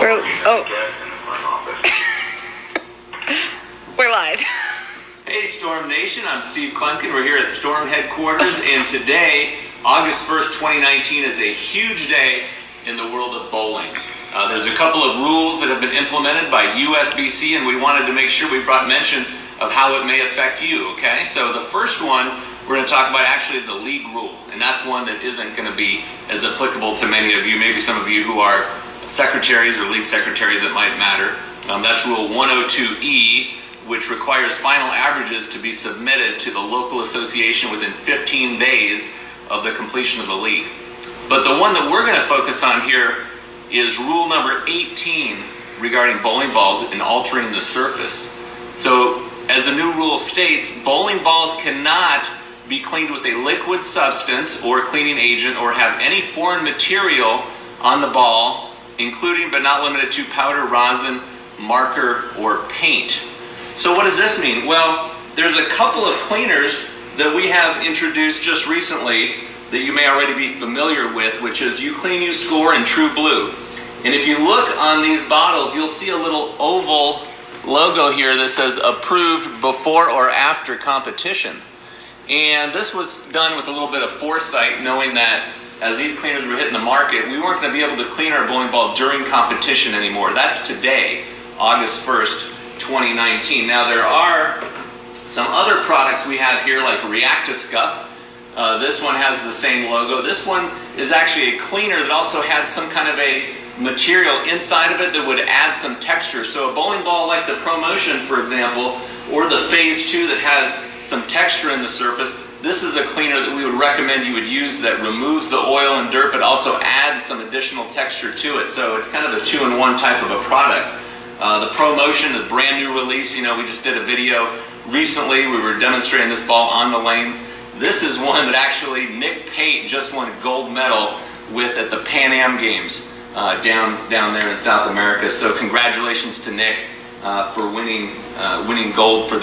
We're live. Hey Storm Nation, I'm Steve Klunkin. We're here at Storm headquarters, and today, August 1st, 2019, is a huge day in the world of bowling. There's a couple of rules that have been implemented by USBC, and we wanted to make sure we brought mention of how it may affect you, okay? So the first one we're going to talk about actually is a league rule, and that's one that isn't going to be as applicable to many of you, maybe some of you who are secretaries or league secretaries, it might matter. That's Rule 102E, which requires final averages to be submitted to the local association within 15 days of the completion of the league. But the one that we're going to focus on here is rule number 18 regarding bowling balls and altering the surface. So, as the new rule states, bowling balls cannot be cleaned with a liquid substance or cleaning agent or have any foreign material on the ball, including but not limited to powder, rosin, marker, or paint. So what does this mean? Well, there's a couple of cleaners that we have introduced just recently that you may already be familiar with, which is You Clean, You Score and True Blue. And if you look on these bottles, you'll see a little oval logo here that says approved before or after competition. And this was done with a little bit of foresight, knowing that as these cleaners were hitting the market, we weren't going to be able to clean our bowling ball during competition anymore. That's today, August 1st, 2019. Now there are some other products we have here like React-A-Scuff. This one has the same logo. This one is actually a cleaner that also had some kind of a material inside of it that would add some texture. So a bowling ball like the ProMotion, for example, or the Phase 2 that has some texture in the surface, this is a cleaner that we would recommend you would use that removes the oil and dirt but also adds some additional texture to it. So it's kind of a two-in-one type of a product. The ProMotion, the brand new release, we just did a video recently. We were demonstrating this ball on the lanes. This is one that actually Nick Pate just won a gold medal with at the Pan Am Games down there in South America. So congratulations to Nick for winning gold for the